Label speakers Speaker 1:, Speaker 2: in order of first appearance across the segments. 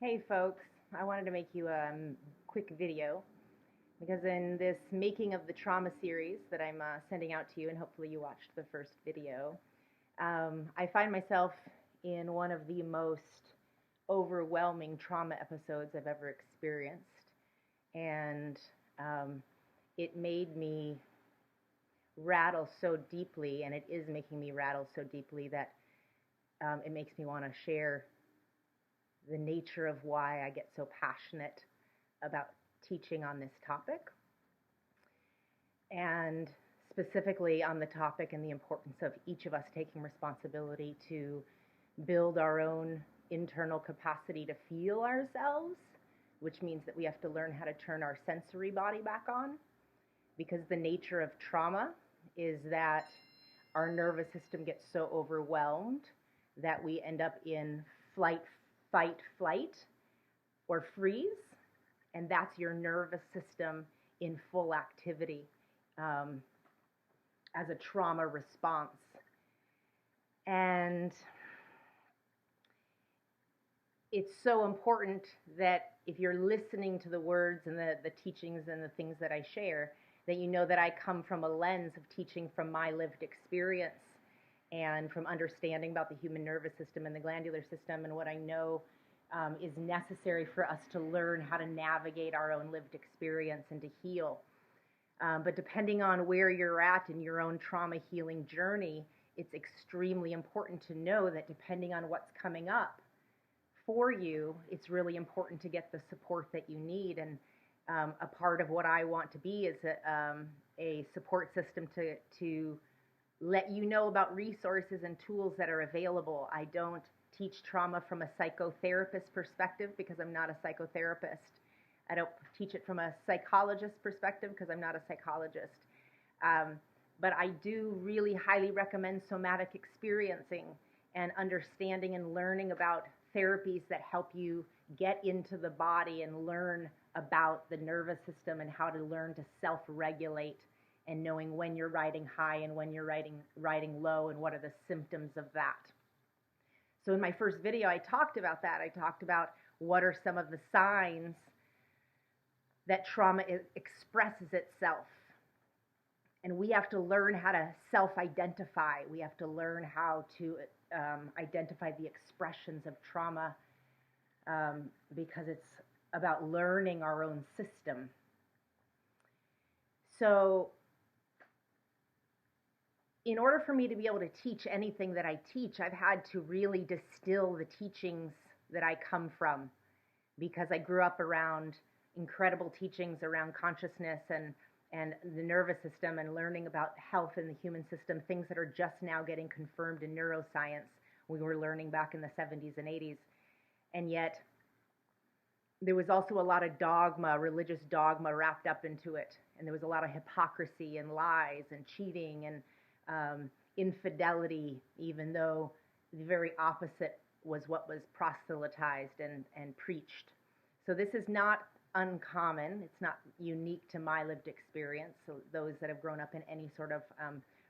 Speaker 1: Hey folks, I wanted to make you a quick video because in this making of the trauma series that I'm sending out to you, and hopefully you watched the first video, I find myself in one of the most overwhelming trauma episodes I've ever experienced, and it made me rattle so deeply, and it is making me rattle so deeply that it makes me want to share the nature of why I get so passionate about teaching on this topic, and specifically on the topic and the importance of each of us taking responsibility to build our own internal capacity to feel ourselves, which means that we have to learn how to turn our sensory body back on, because the nature of trauma is that our nervous system gets so overwhelmed that we end up in fight, flight, or freeze, and that's your nervous system in full activity as a trauma response. And it's so important that if you're listening to the words and the teachings and the things that I share, that you know that I come from a lens of teaching from my lived experience and from understanding about the human nervous system and the glandular system and what I know is necessary for us to learn how to navigate our own lived experience and to heal. But depending on where you're at in your own trauma healing journey, it's extremely important to know that depending on what's coming up for you, it's really important to get the support that you need. And a part of what I want to be is a support system to let you know about resources and tools that are available. I don't teach trauma from a psychotherapist perspective because I'm not a psychotherapist. I don't teach it from a psychologist perspective because I'm not a psychologist. But I do really highly recommend somatic experiencing and understanding and learning about therapies that help you get into the body and learn about the nervous system and how to learn to self-regulate, and knowing when you're riding high and when you're riding low and what are the symptoms of that. So in my first video, I talked about that. I talked about what are some of the signs that trauma expresses itself. And we have to learn how to self-identify. We have to learn how to identify the expressions of trauma because it's about learning our own system. So in order for me to be able to teach anything that I teach, I've had to really distill the teachings that I come from, because I grew up around incredible teachings around consciousness and the nervous system and learning about health in the human system, things that are just now getting confirmed in neuroscience. We were learning back in the 70s and 80s. And yet there was also a lot of dogma, religious dogma wrapped up into it. And there was a lot of hypocrisy and lies and cheating and infidelity, even though the very opposite was what was proselytized and preached. So this is not uncommon. It's not unique to my lived experience. So those that have grown up in any sort of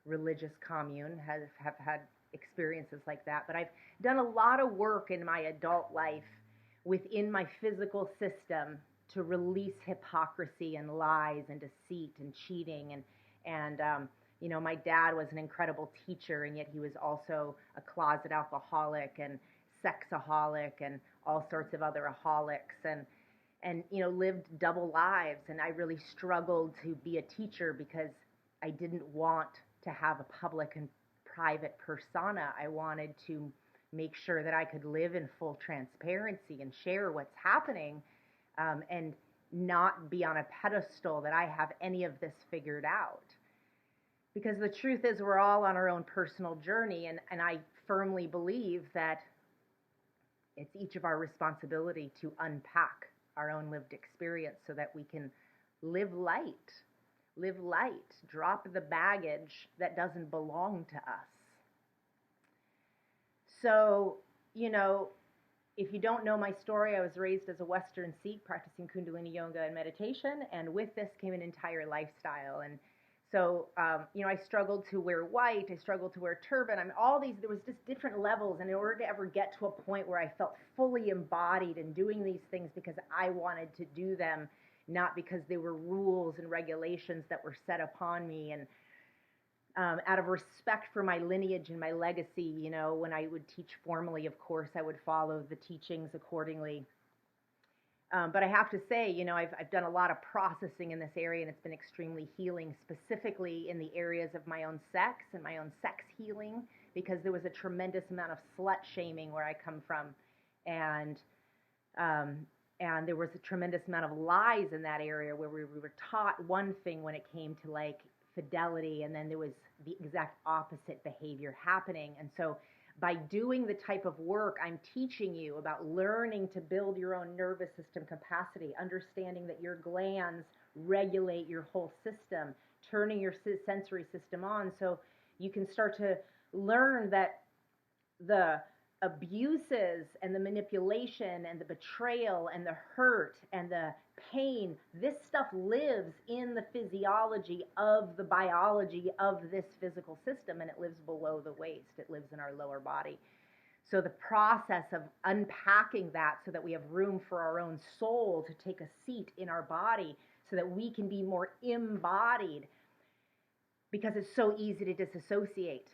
Speaker 1: religious commune have had experiences like that. But I've done a lot of work in my adult life within my physical system to release hypocrisy and lies and deceit and cheating and you know, my dad was an incredible teacher, and yet he was also a closet alcoholic and sexaholic and all sorts of other aholics, and you know, lived double lives. And I really struggled to be a teacher because I didn't want to have a public and private persona. I wanted to make sure that I could live in full transparency and share what's happening, and not be on a pedestal that I have any of this figured out. Because the truth is, we're all on our own personal journey, and I firmly believe that it's each of our responsibility to unpack our own lived experience so that we can live light, drop the baggage that doesn't belong to us. So, you know, if you don't know my story, I was raised as a Western Sikh practicing Kundalini yoga and meditation, and with this came an entire lifestyle. And So, I struggled to wear white. I struggled to wear turban. I mean, all these, there was just different levels. And in order to ever get to a point where I felt fully embodied in doing these things because I wanted to do them, not because they were rules and regulations that were set upon me. And out of respect for my lineage and my legacy, when I would teach formally, of course, I would follow the teachings accordingly. But I have to say, I've done a lot of processing in this area, and it's been extremely healing, specifically in the areas of my own sex and my own sex healing, because there was a tremendous amount of slut shaming where I come from, and there was a tremendous amount of lies in that area where we were taught one thing when it came to like fidelity, and then there was the exact opposite behavior happening. And so by doing the type of work I'm teaching you about learning to build your own nervous system capacity, understanding that your glands regulate your whole system, turning your sensory system on so you can start to learn that the abuses and the manipulation and the betrayal and the hurt and the pain, this stuff lives in the physiology of the biology of this physical system, and it lives below the waist. It lives in our lower body. So the process of unpacking that so that we have room for our own soul to take a seat in our body so that we can be more embodied, because it's so easy to disassociate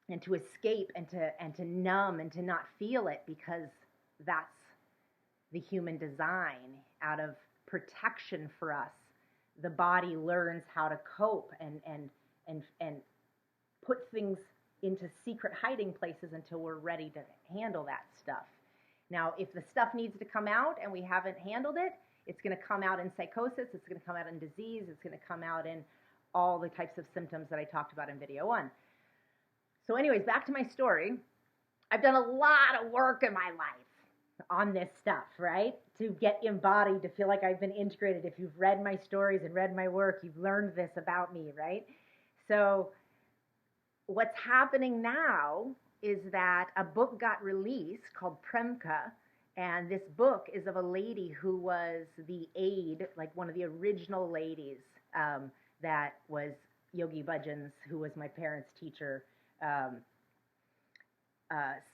Speaker 1: and to escape and to numb and to not feel it, because that's the human design. Out of protection for us, the body learns how to cope and put things into secret hiding places until we're ready to handle that stuff. Now, if the stuff needs to come out and we haven't handled it, it's going to come out in psychosis, it's going to come out in disease, it's going to come out in all the types of symptoms that I talked about in video 1. So anyways, back to my story. I've done a lot of work in my life on this stuff, right? To get embodied, to feel like I've been integrated. If you've read my stories and read my work, you've learned this about me, right? So what's happening now is that a book got released called Premka, and this book is of a lady who was the aide, like one of the original ladies that was Yogi Bhajan's, who was my parents' teacher,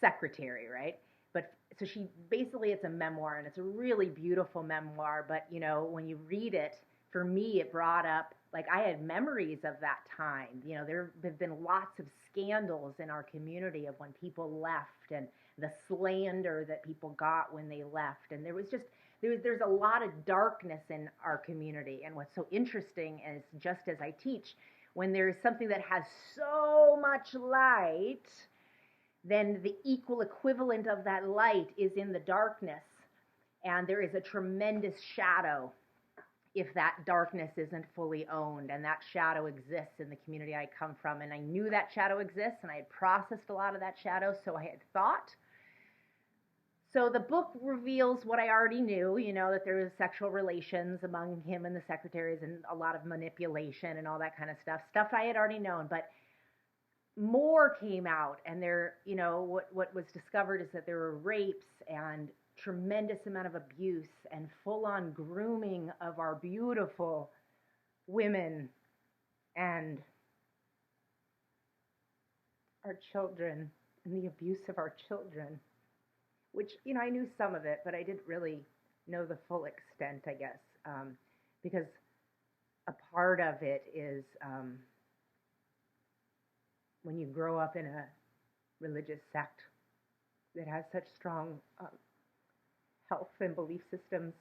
Speaker 1: secretary, right? But so she basically, it's a memoir, and it's a really beautiful memoir. But when you read it, for me, it brought up, like, I had memories of that time. There have been lots of scandals in our community of when people left and the slander that people got when they left, and there's a lot of darkness in our community. And what's so interesting is, just as I teach, when there is something that has so much light, then the equal equivalent of that light is in the darkness. And there is a tremendous shadow if that darkness isn't fully owned. And that shadow exists in the community I come from. And I knew that shadow exists, and I had processed a lot of that shadow, so I had thought. So the book reveals what I already knew, that there was sexual relations among him and the secretaries and a lot of manipulation and all that kind of stuff I had already known. But more came out, and there, what was discovered is that there were rapes and tremendous amount of abuse and full-on grooming of our beautiful women and our children, and the abuse of our children, which, I knew some of it, but I didn't really know the full extent, I guess, because a part of it is when you grow up in a religious sect that has such strong health and belief systems,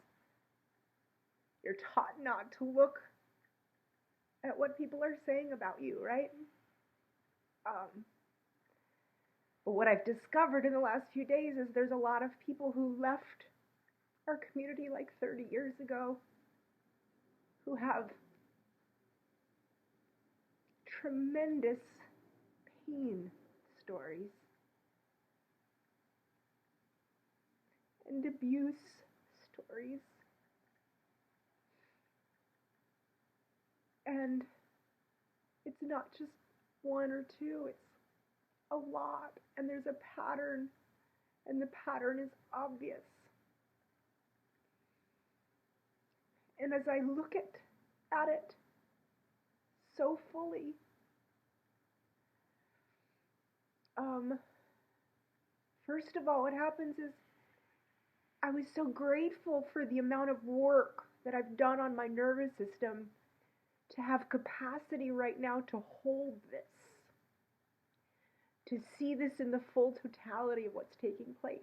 Speaker 1: you're taught not to look at what people are saying about you, right? But what I've discovered in the last few days is there's a lot of people who left our community like 30 years ago who have tremendous pain stories and abuse stories. And it's not just one or two, it's a lot, and there's a pattern, and the pattern is obvious. And as I look at it,
Speaker 2: so fully. First of all, what happens is I was so grateful for the amount of work that I've done on my nervous system to have capacity right now to hold this, to see this in the full totality of what's taking place.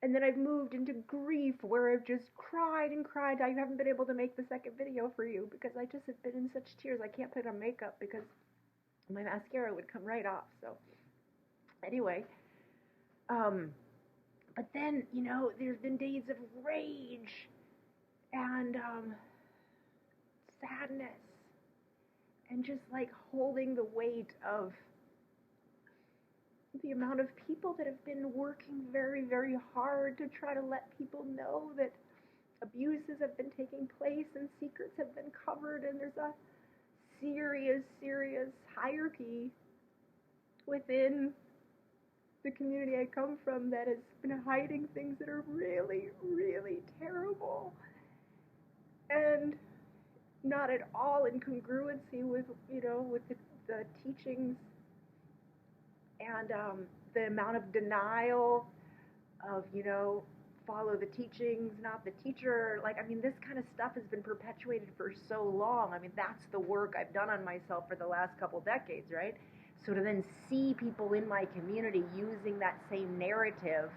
Speaker 2: And then I've moved into grief where I've just cried and cried. I haven't been able to make the second video for you because I just have been in such tears. I can't put on makeup because my mascara would come right off. So anyway, but then, you know, there's been days of rage and sadness and just like holding the weight of the amount of people that have been working very, very hard to try to let people know that abuses have been taking place and secrets have been covered, and there's a serious, serious hierarchy within the community I come from that has been hiding things that are really, really terrible and not at all in congruency with, you know, with the teachings and the amount of denial of, you know, follow the teachings, not the teacher. Like, I mean, this kind of stuff has been perpetuated for so long. I mean, that's the work I've done on myself for the last couple decades, right? So to then see people in my community using that same narrative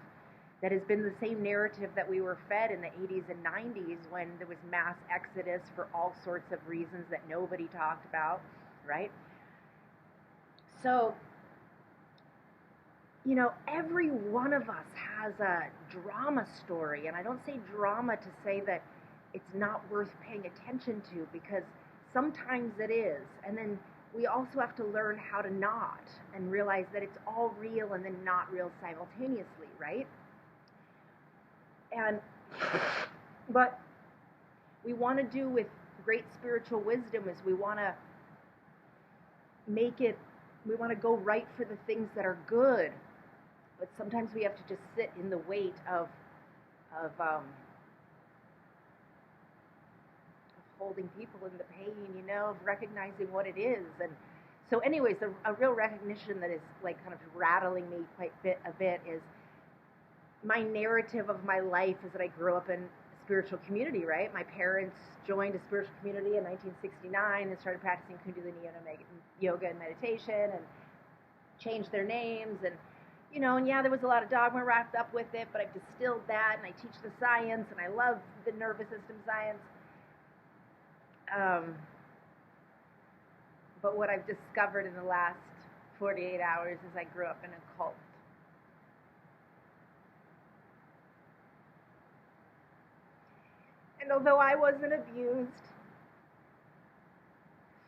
Speaker 2: that has been the same narrative that we were fed in the 80s and 90s when there was mass exodus for all sorts of reasons that nobody talked about, right? So, you know, every one of us has a drama story, and I don't say drama to say that it's not worth paying attention to, because sometimes it is, and then we also have to learn how to not, and realize that it's all real and then not real simultaneously, right? And what we want to do with great spiritual wisdom is we want to make it, we want to go right for the things that are good. But sometimes we have to just sit in the weight of holding people in the pain, you know, of recognizing what it is. And so anyways, a real recognition that is like kind of rattling me quite a bit is my narrative of my life is that I grew up in a spiritual community, right? My parents joined a spiritual community in 1969 and started practicing Kundalini yoga and meditation and changed their names, and you know, and yeah, there was a lot of dogma wrapped up with it, but I've distilled that, and I teach the science, and I love the nervous system science. But what I've discovered in the last 48 hours is I grew up in a cult. And although I wasn't abused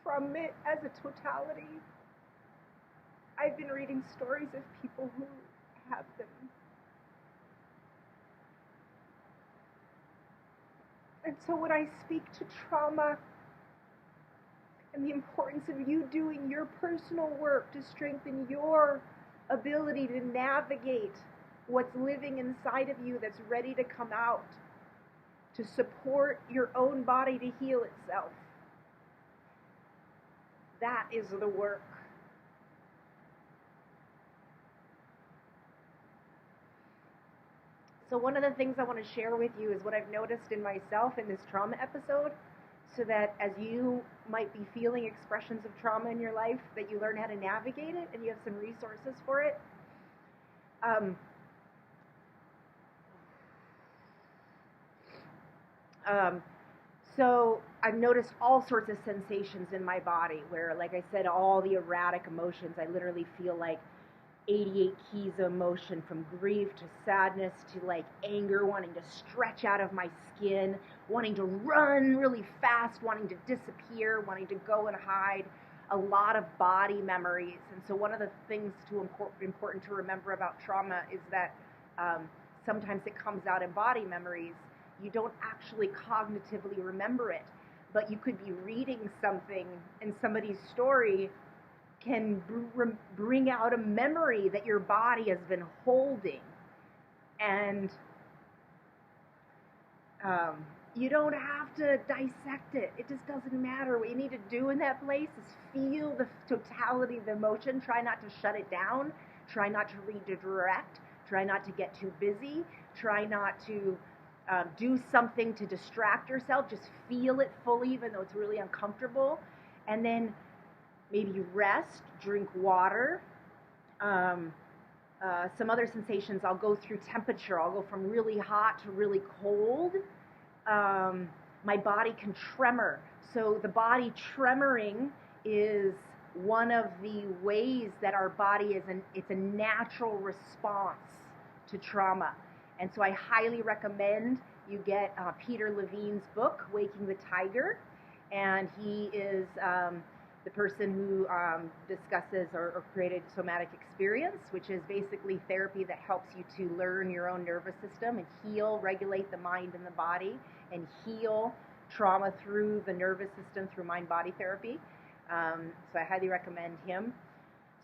Speaker 2: from it as a totality, I've been reading stories of people who have them. And so when I speak to trauma and the importance of you doing your personal work to strengthen your ability to navigate what's living inside of you that's ready to come out, to support your own body to heal itself, that is the work. So one of the things I want to share with you is what I've noticed in myself in this trauma episode, so that as you might be feeling expressions of trauma in your life, that you learn how to navigate it and you have some resources for it. So I've noticed all sorts of sensations in my body where, like I said, all the erratic emotions, I literally feel like 88 keys of emotion, from grief to sadness to like anger, wanting to stretch out of my skin, wanting to run really fast, wanting to disappear, wanting to go and hide, a lot of body memories. And so one of the things important to remember about trauma is that sometimes it comes out in body memories. You don't actually cognitively remember it, but you could be reading something and somebody's story can bring out a memory that your body has been holding. And You don't have to dissect it. It just doesn't matter. What you need to do in that place is feel the totality of the emotion. Try not to shut it down. Try not to redirect. Try not to get too busy. Try not to do something to distract yourself. Just feel it fully, even though it's really uncomfortable. And then maybe rest, drink water. Some other sensations, I'll go through temperature. I'll go from really hot to really cold. My body can tremor. So the body tremoring is one of the ways that our body it's a natural response to trauma. And so I highly recommend you get Peter Levine's book, Waking the Tiger. And he is the person who discusses or created somatic experience, which is basically therapy that helps you to learn your own nervous system and heal, regulate the mind and the body, and heal trauma through the nervous system through mind-body therapy. So I highly recommend him.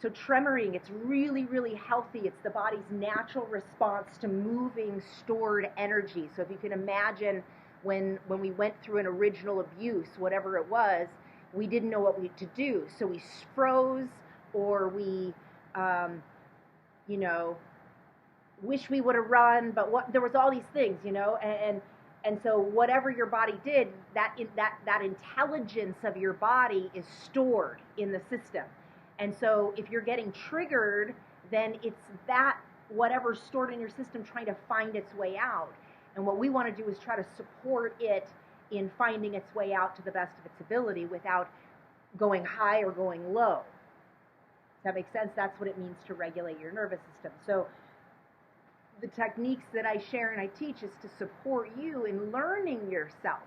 Speaker 2: So tremoring, it's really, really healthy. It's the body's natural response to moving stored energy. So if you can imagine when we went through an original abuse, whatever it was, we didn't know what to do. So we froze, or we, wish we would have run, but there was all these things, and so whatever your body did, that intelligence of your body is stored in the system. And so if you're getting triggered, then it's that whatever's stored in your system trying to find its way out. And what we want to do is try to support it in finding its way out to the best of its ability without going high or going low. Does that make sense? That's what it means to regulate your nervous system. So the techniques that I share and I teach is to support you in learning yourself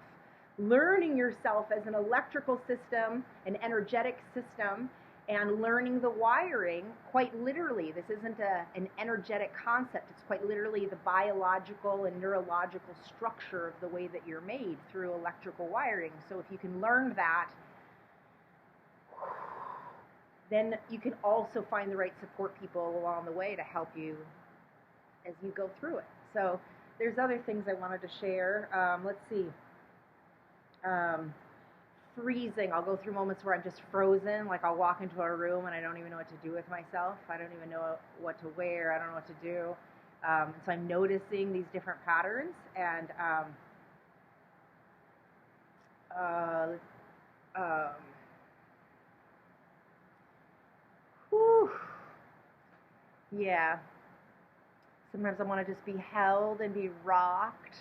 Speaker 2: as an electrical system, an energetic system, and learning the wiring quite literally. This isn't an energetic concept. It's quite literally the biological and neurological structure of the way that you're made through electrical wiring. So if you can learn that, then you can also find the right support people along the way to help you as you go through it. So there's other things I wanted to share. Let's see. Freezing. I'll go through moments where I'm just frozen, like I'll walk into a room and I don't even know what to do with myself. I don't even know what to wear. I don't know what to do. So I'm noticing these different patterns, and yeah. Sometimes I want to just be held and be rocked.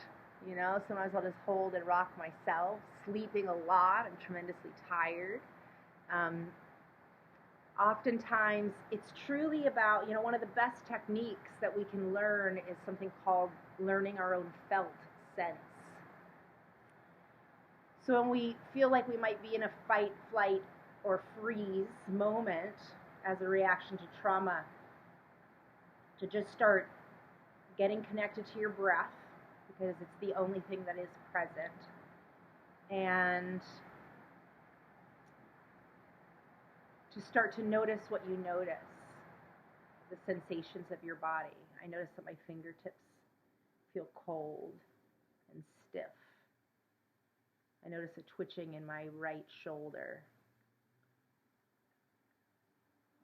Speaker 2: Sometimes I'll just hold and rock myself. Sleeping a lot. I'm tremendously tired. Oftentimes, it's truly about, one of the best techniques that we can learn is something called learning our own felt sense. So when we feel like we might be in a fight, flight, or freeze moment as a reaction to trauma, to just start getting connected to your breath, because it's the only thing that is present, and to start to notice what you notice, the sensations of your body. I notice that my fingertips feel cold and stiff. I notice a twitching in my right shoulder.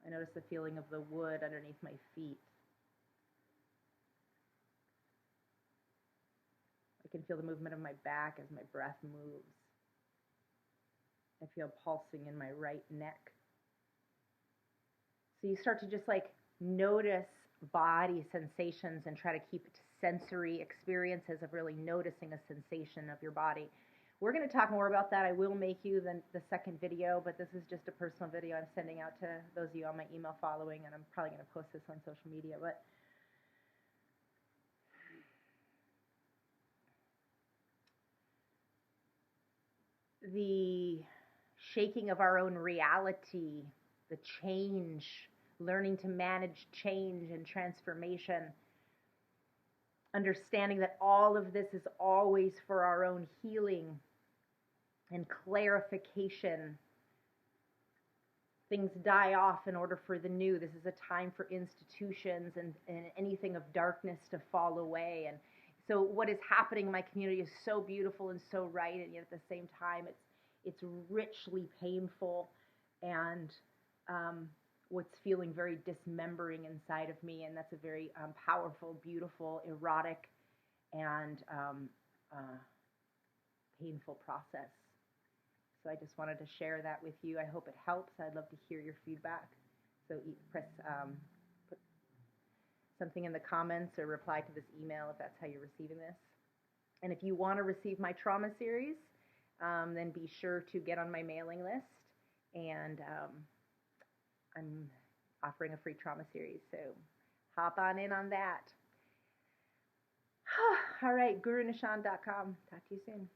Speaker 2: I notice the feeling of the wood underneath my feet. I can feel the movement of my back as my breath moves. I feel pulsing in my right neck. So you start to just notice body sensations and try to keep it to sensory experiences of really noticing a sensation of your body. We're going to talk more about that. I will make you the second video, but this is just a personal video I'm sending out to those of you on my email following, and I'm probably going to post this on social media. But the shaking of our own reality, the change, learning to manage change and transformation, understanding that all of this is always for our own healing and clarification. Things die off in order for the new. This is a time for institutions and anything of darkness to fall away. And
Speaker 1: So what is happening in my community is so beautiful and so right, and yet at the same time, it's richly painful, and what's feeling very dismembering inside of me, and that's a very powerful, beautiful, erotic, and painful process. So I just wanted to share that with you. I hope it helps. I'd love to hear your feedback. So put something in the comments or reply to this email if that's how you're receiving this. And if you want to receive my trauma series, then be sure to get on my mailing list. And I'm offering a free trauma series, so hop on in on that. All right, GuruNischan.com. Talk to you soon.